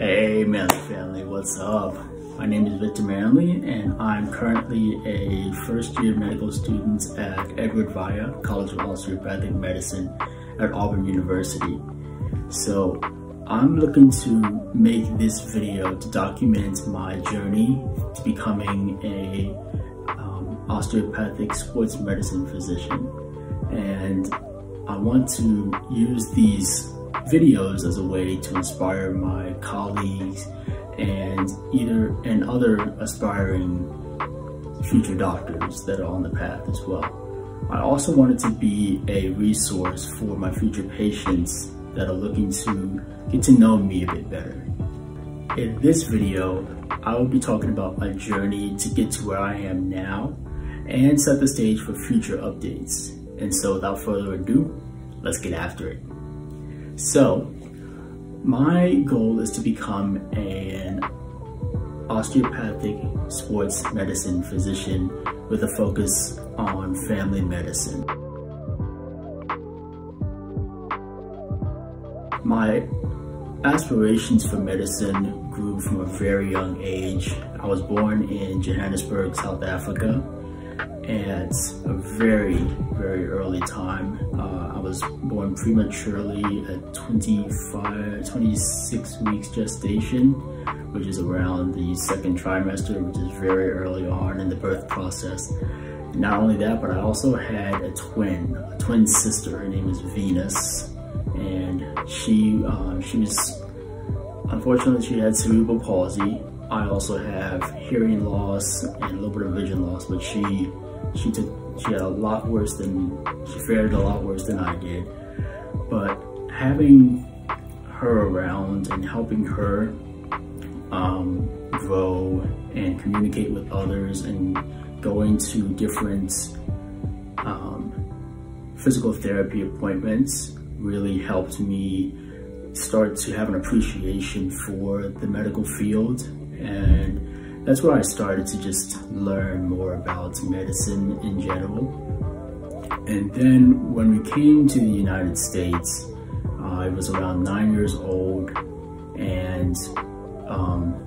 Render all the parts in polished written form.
Hey Manly family, what's up? My name is Victor Manley and I'm currently a first-year medical student at Edward Via College of Osteopathic Medicine at Auburn University. So I'm looking to make this video to document my journey to becoming a osteopathic sports medicine physician. And I want to use these videos as a way to inspire my colleagues and other aspiring future doctors that are on the path as well. I also wanted to be a resource for my future patients that are looking to get to know me a bit better. In this video, I will be talking about my journey to get to where I am now and set the stage for future updates. And so without further ado, let's get after it. So, my goal is to become an osteopathic sports medicine physician with a focus on family medicine. My aspirations for medicine grew from a very young age. I was born in Johannesburg, South Africa, at a very, very early time. I was born prematurely at 26 weeks gestation, which is around the second trimester, which is very early on in the birth process. Not only that, but I also had a twin sister. Her name is Venus, and unfortunately she had cerebral palsy. I also have hearing loss and a little bit of vision loss, but she fared a lot worse than I did. But having her around and helping her grow and communicate with others and going to different physical therapy appointments really helped me start to have an appreciation for the medical field. And that's where I started to just learn more about medicine in general. And then when we came to the United States, I was around 9 years old, and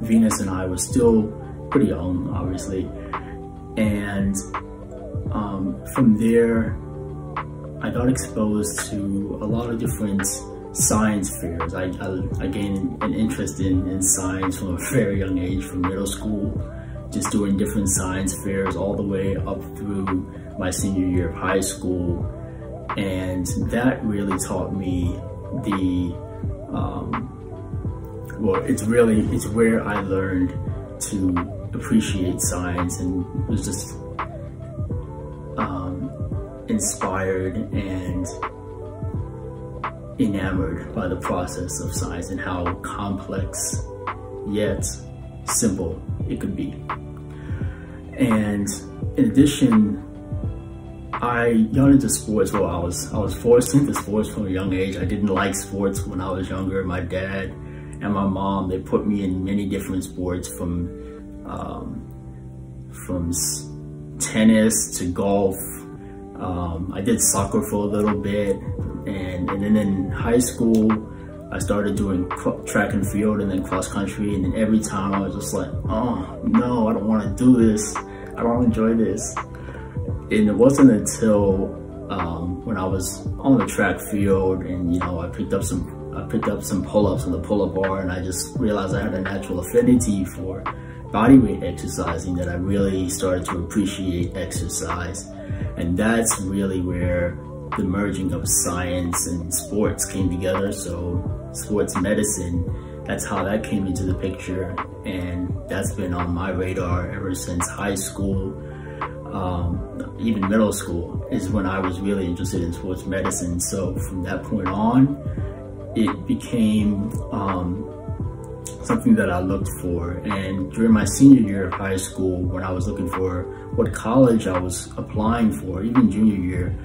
Venus and I were still pretty young, obviously. And from there, I got exposed to a lot of different science fairs. I gained an interest in science from a very young age, from middle school, just doing different science fairs all the way up through my senior year of high school. And that really taught me it's where I learned to appreciate science and was just inspired and enamored by the process of science and how complex yet simple it could be. And in addition, I got into sports. Well, I was forced into sports from a young age. I didn't like sports when I was younger. My dad and my mom, they put me in many different sports, from tennis to golf. I did soccer for a little bit, and then in high school, I started doing track and field and then cross country, and then every time I was just like, oh no, I don't want to do this. I don't enjoy this. And it wasn't until when I was on the track field and I picked up some pull-ups on the pull-up bar, and I just realized I had a natural affinity for bodyweight exercising, that I really started to appreciate exercise. And that's really where the merging of science and sports came together. So sports medicine, that's how that came into the picture, and that's been on my radar ever since high school. Even middle school is when I was really interested in sports medicine. So from that point on, it became something that I looked for. And during my senior year of high school, when I was looking for what college I was applying for, even junior year,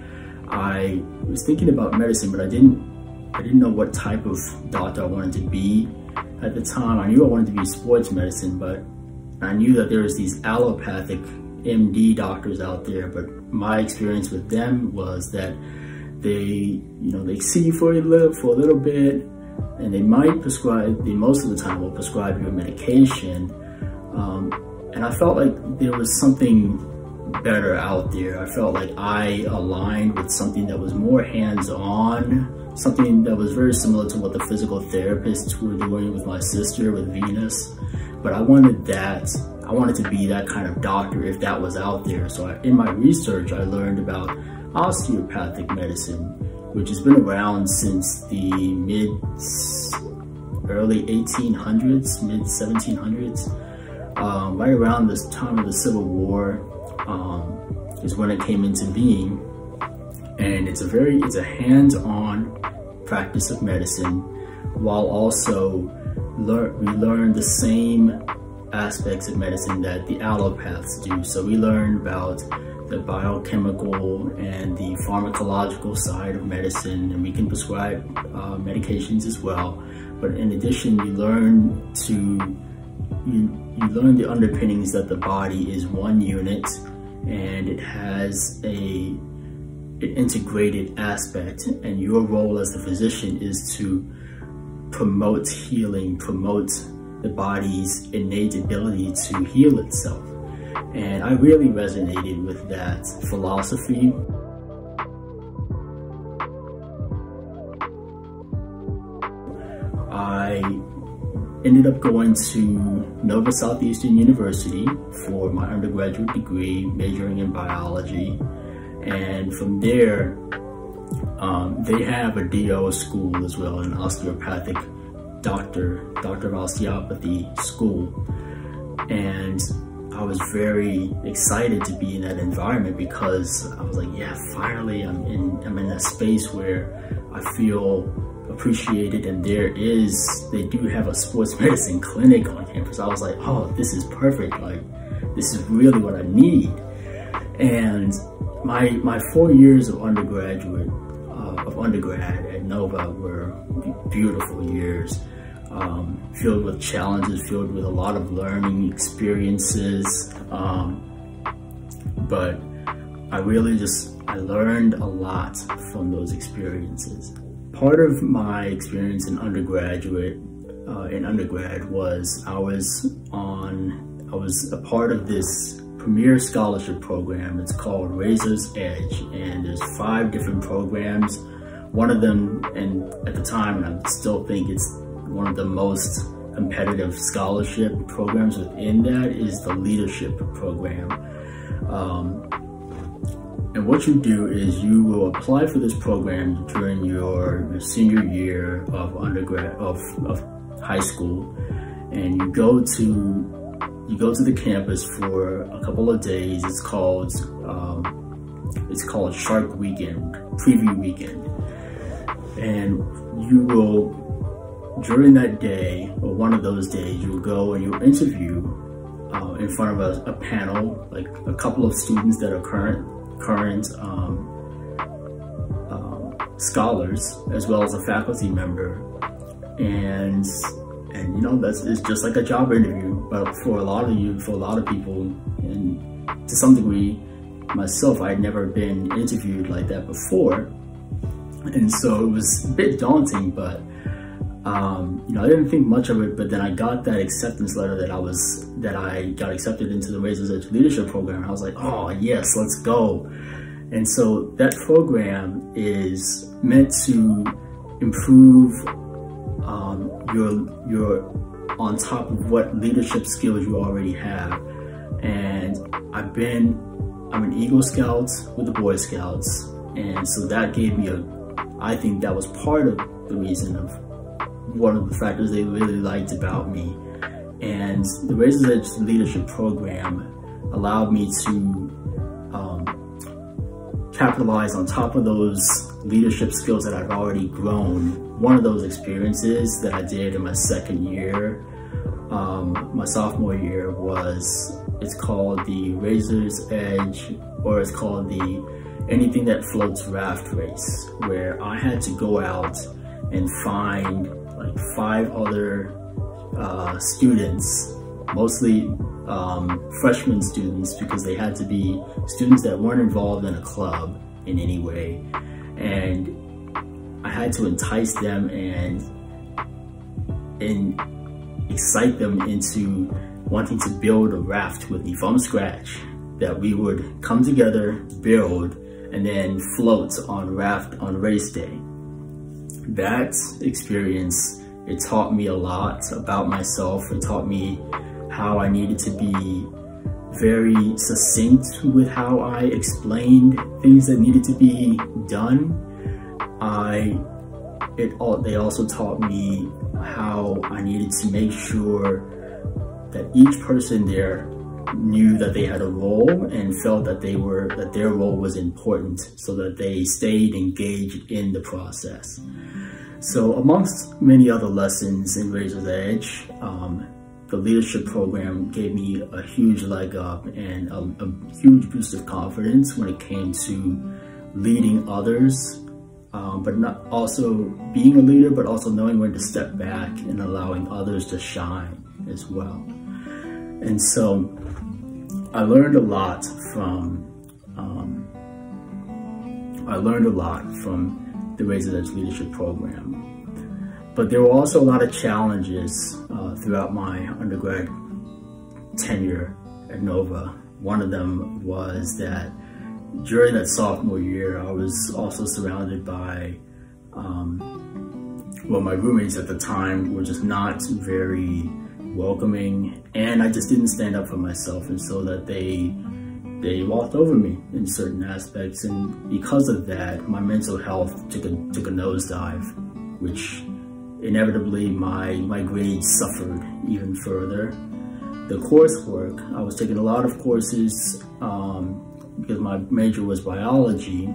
I was thinking about medicine, but I didn't know what type of doctor I wanted to be at the time. I knew I wanted to be sports medicine, but I knew that there was these allopathic MD doctors out there. But my experience with them was that they see you for a little bit, and they might prescribe, most of the time will prescribe you a medication. And I felt like there was something better out there. I felt like I aligned with something that was more hands-on, something that was very similar to what the physical therapists were doing with my sister, with Venus. But I wanted that. I wanted to be that kind of doctor if that was out there. So in my research, I learned about osteopathic medicine, which has been around since the early 1800s, mid 1700s. Right around this time of the Civil War is when it came into being. And it's a hands-on practice of medicine, while also we learn the same aspects of medicine that the allopaths do. So we learn about the biochemical and the pharmacological side of medicine, and we can prescribe medications as well. But in addition, you learn the underpinnings that the body is one unit, and it has an integrated aspect, and your role as the physician is to promote healing, promote the body's innate ability to heal itself. And I really resonated with that philosophy. I ended up going to Nova Southeastern University for my undergraduate degree, majoring in biology. And from there, they have a DO school as well, an osteopathic doctor of osteopathy school. And I was very excited to be in that environment, because I was like, yeah, finally I'm in a space where I feel appreciated, and they do have a sports medicine clinic on campus. I was like, oh, this is perfect. Like, this is really what I need. And my 4 years of undergrad at Nova were beautiful years, filled with challenges, filled with a lot of learning experiences. But I learned a lot from those experiences. Part of my experience in undergrad was I was a part of this premier scholarship program. It's called Razor's Edge, and there's 5 different programs. One of them, and at the time, and I still think it's one of the most competitive scholarship programs within that, is the leadership program. And what you do is you will apply for this program during your senior year of of high school, and you go to the campus for a couple of days. It's called Shark Weekend, Preview Weekend. And you will, during that day, or one of those days, you'll go and you'll interview in front of a panel, like a couple of students that are current scholars, as well as a faculty member. And you know, it's just like a job interview, but for a lot of people, and to some degree, myself, I'd never been interviewed like that before. And so it was a bit daunting, but you know, I didn't think much of it. But then I got that acceptance letter that I got accepted into the Razor's Edge leadership program. And I was like, oh yes, let's go. And so that program is meant to improve your on top of what leadership skills you already have. And I'm an Eagle Scout with the Boy Scouts, and so that gave me I think that was part of the reason of one of the factors they really liked about me. And the Razor's Edge leadership program allowed me to capitalize on top of those leadership skills that I've already grown. One of those experiences that I did in my second year, my sophomore year, it's called the Razor's Edge, or it's called the Anything That Floats Raft Race, where I had to go out and find like 5 other students, mostly freshman students, because they had to be students that weren't involved in a club in any way. And I had to entice them and and excite them into wanting to build a raft with me from scratch, that we would come together, build, and then float on raft on race day. That experience, it taught me a lot about myself. It taught me how I needed to be very succinct with how I explained things that needed to be done. They also taught me how I needed to make sure that each person there knew that they had a role and felt that their role was important, so that they stayed engaged in the process. So amongst many other lessons in Razor's Edge, the leadership program gave me a huge leg up and a huge boost of confidence when it came to leading others, but not also being a leader, but also knowing when to step back and allowing others to shine as well. And so I learned a lot from the Razor's Edge leadership program. But there were also a lot of challenges throughout my undergrad tenure at Nova. One of them was that during that sophomore year, I was also surrounded by, my roommates at the time were just not very welcoming, and I just didn't stand up for myself, and so that they walked over me in certain aspects, and because of that, my mental health took a nosedive, which inevitably my grades suffered even further. The coursework, I was taking a lot of courses because my major was biology,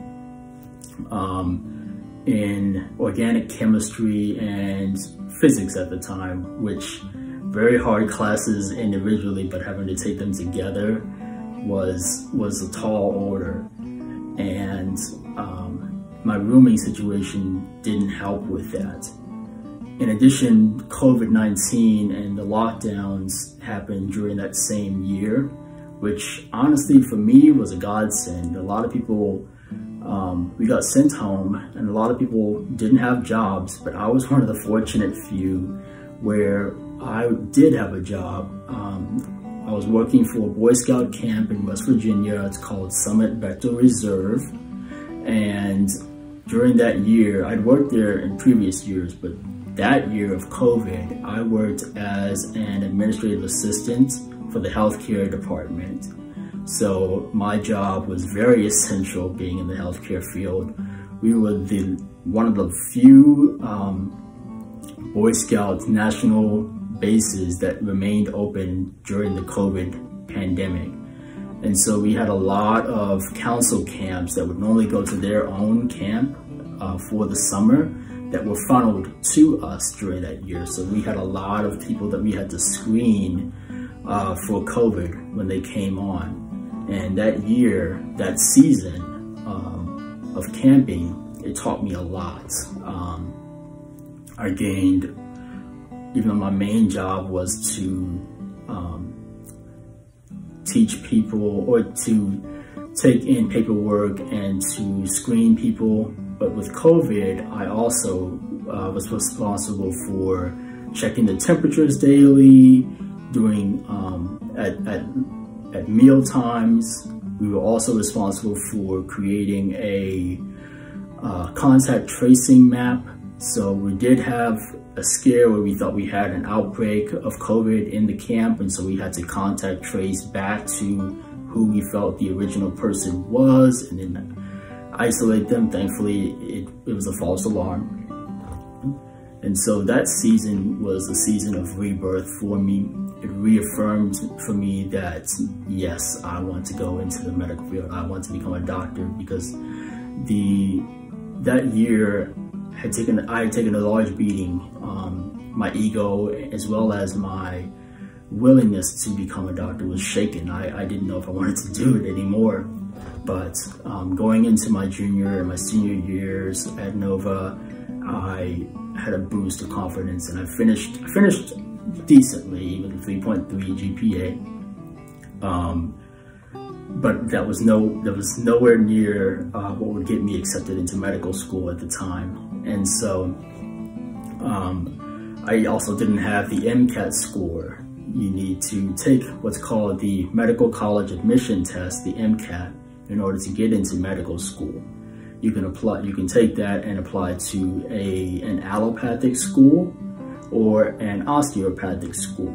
in organic chemistry and physics at the time, which very hard classes individually, but having to take them together was a tall order. And my rooming situation didn't help with that. In addition, COVID-19 and the lockdowns happened during that same year, which honestly for me was a godsend. A lot of people, we got sent home, and a lot of people didn't have jobs, but I was one of the fortunate few where I did have a job. I was working for a Boy Scout camp in West Virginia. It's called Summit Vector Reserve. And during that year, I'd worked there in previous years, but that year of COVID, I worked as an administrative assistant for the healthcare department. So my job was very essential, being in the healthcare field. We were one of the few Boy Scout national bases that remained open during the COVID pandemic. And so we had a lot of council camps that would normally go to their own camp for the summer that were funneled to us during that year. So we had a lot of people that we had to screen for COVID when they came on. And that year, that season of camping, it taught me a lot. I gained, even though my main job was to teach people or to take in paperwork and to screen people, but with COVID, I also was responsible for checking the temperatures daily, doing at meal times. We were also responsible for creating a contact tracing map. So we did have a scare where we thought we had an outbreak of COVID in the camp, and so we had to contact trace back to who we felt the original person was and then isolate them. Thankfully, it was a false alarm. And so that season was a season of rebirth for me. It reaffirmed for me that, yes, I want to go into the medical field. I want to become a doctor, because that year I had taken a large beating. My ego, as well as my willingness to become a doctor, was shaken. I didn't know if I wanted to do it anymore. But going into my junior and my senior years at Nova, I had a boost of confidence, and I finished decently with a 3.3 GPA. But that was nowhere near what would get me accepted into medical school at the time. And so I also didn't have the MCAT score. You need to take what's called the Medical College Admission Test, the MCAT, in order to get into medical school. You can take that and apply to an allopathic school or an osteopathic school.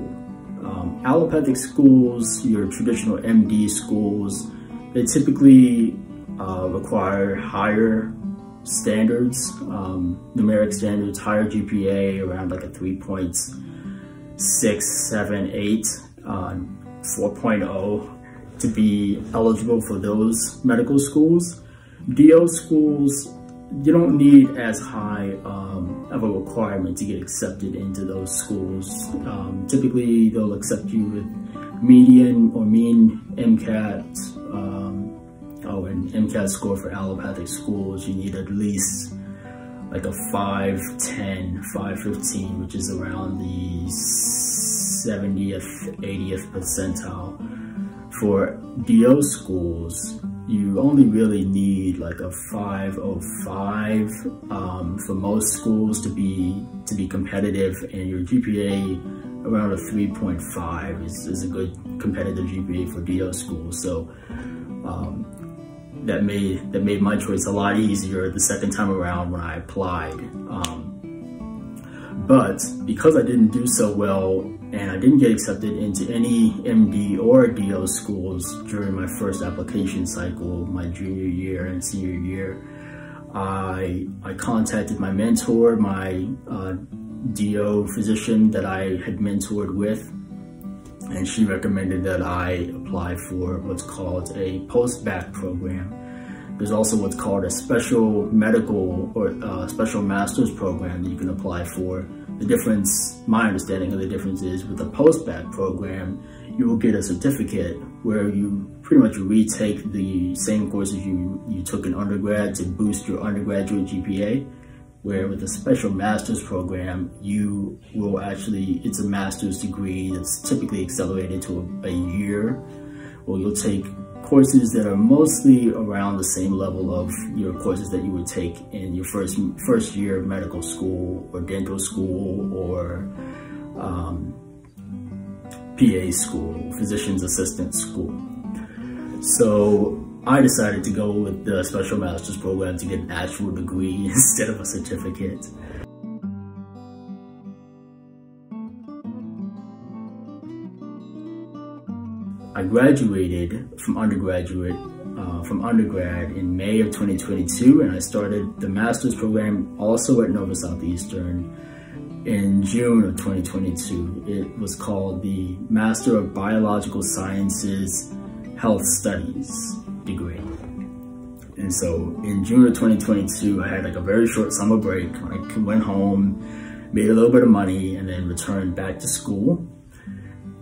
Allopathic schools, your traditional MD schools, they typically require higher standards, numeric standards, higher GPA, around like a 3.6, 7, 8, 4.0 to be eligible for those medical schools. DO schools, you don't need as high of a requirement to get accepted into those schools. Typically, they'll accept you with median or mean MCAT, an MCAT score for allopathic schools. You need at least like a 510, 515, which is around the 70th, 80th percentile. For DO schools, you only really need like a 505 for most schools to be competitive, and your GPA around a 3.5 is a good competitive GPA for DO schools. So that made my choice a lot easier the second time around when I applied. But because I didn't do so well and I didn't get accepted into any MD or DO schools during my first application cycle, my junior year and senior year, I contacted my mentor, my DO physician that I had mentored with, and she recommended that I apply for what's called a post-bac program. There's also what's called a special medical or special master's program that you can apply for. The difference, my understanding of the difference is with the post-bac program, you will get a certificate where you pretty much retake the same courses you took in undergrad to boost your undergraduate GPA. Where with a special master's program, you will actually, it's a master's degree that's typically accelerated to a year, where you'll take courses that are mostly around the same level of your courses that you would take in your first year of medical school or dental school or PA school, physician's assistant school. So I decided to go with the special master's program to get an actual degree instead of a certificate. I graduated from undergrad in May of 2022, and I started the master's program also at Nova Southeastern in June of 2022. It was called the Master of Biological Sciences Health Studies degree. And so in June of 2022, I had like a very short summer break. I went home, made a little bit of money, and then returned back to school.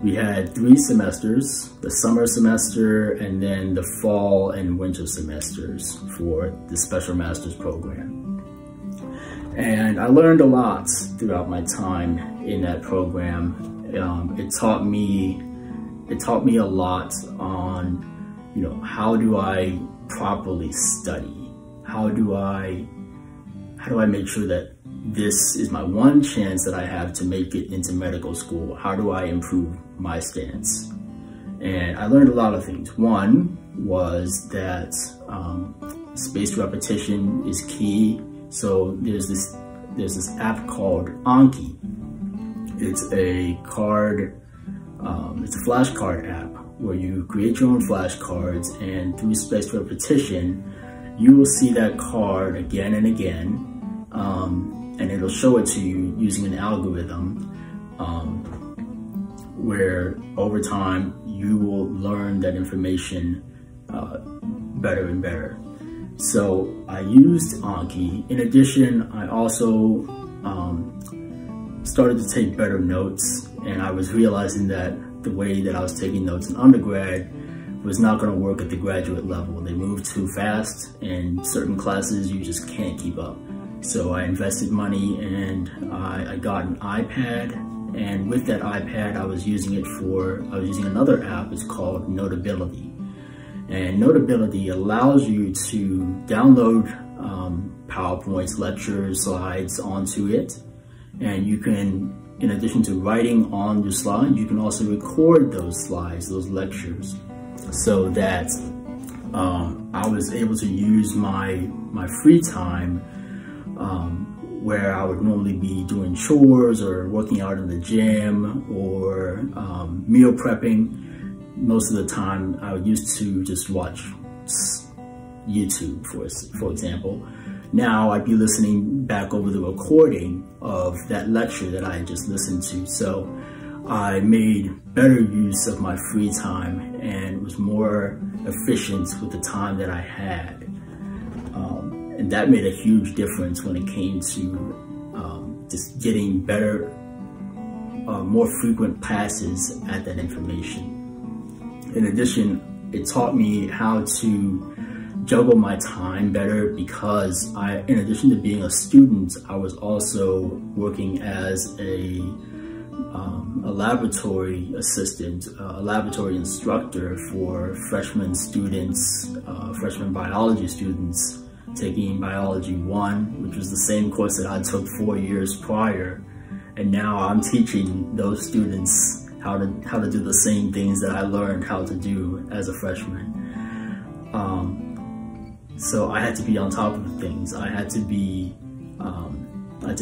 We had 3 semesters, the summer semester, and then the fall and winter semesters for the special master's program. And I learned a lot throughout my time in that program. It taught me a lot on, how do I properly study? How do I make sure that this is my one chance that I have to make it into medical school? How do I improve my stance? And I learned a lot of things. One was that spaced repetition is key. So there's this app called Anki. It's a flashcard app where you create your own flashcards, and through spaced repetition, you will see that card again and again, and it'll show it to you using an algorithm where over time you will learn that information better and better. So I used Anki. In addition, I also started to take better notes, and I was realizing that the way that I was taking notes in undergrad was not going to work at the graduate level. They move too fast, and certain classes you just can't keep up. So I invested money, and I got an iPad, and with that iPad I was using another app. It's called Notability. And Notability allows you to download PowerPoints, lectures, slides onto it, And you can, in addition to writing on your slides, you can also record those slides, those lectures, so that I was able to use my free time where I would normally be doing chores or working out in the gym or meal prepping. Most of the time I used to just watch YouTube, for example. Now I'd be listening back over the recording of that lecture that I had just listened to. So I made better use of my free time and was more efficient with the time that I had. And that made a huge difference when it came to just getting better, more frequent passes at that information. In addition, it taught me how to juggle my time better, because in addition to being a student, I was also working as a laboratory assistant, a laboratory instructor for freshman students, freshman biology students taking Biology 1, which was the same course that I took 4 years prior. And now I'm teaching those students how to do the same things that I learned how to do as a freshman. So I had to be on top of things. I had to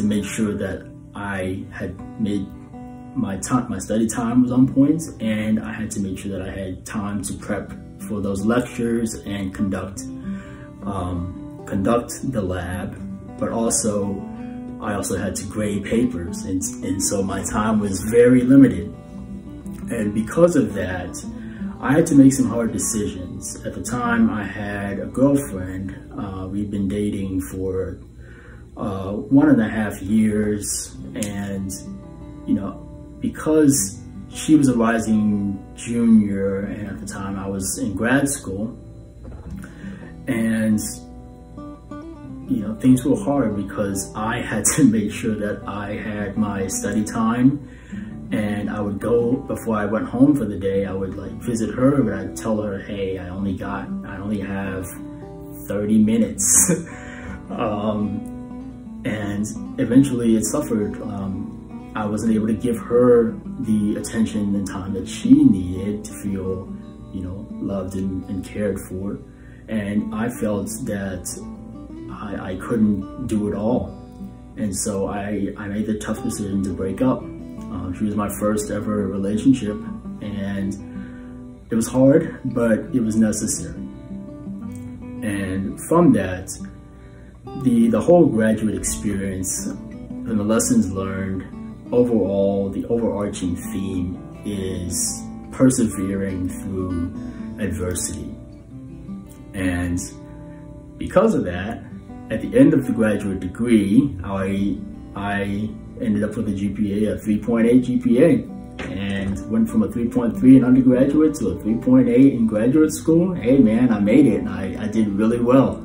make sure that I had made my study time was on point, and I had to make sure that I had time to prep for those lectures and conduct the lab, but I also had to grade papers, and so my time was very limited. And because of that, I had to make some hard decisions. At the time, I had a girlfriend. We'd been dating for 1.5 years, and because she was a rising junior, and at the time I was in grad school, and things were hard because I had to make sure that I had my study time. And I would go, before I went home for the day, I would visit her, but I'd tell her, hey, I only have 30 minutes. And eventually it suffered. I wasn't able to give her the attention and time that she needed to feel, loved and cared for. And I felt that I couldn't do it all. And so I made the tough decision to break up. She was my first ever relationship, and it was hard, but it was necessary. And from that, the whole graduate experience and the lessons learned, overall, the overarching theme is persevering through adversity. And because of that, at the end of the graduate degree, I ended up with a GPA, a 3.8 GPA, and went from a 3.3 in undergraduate to a 3.8 in graduate school. Hey man, I made it, and I did really well.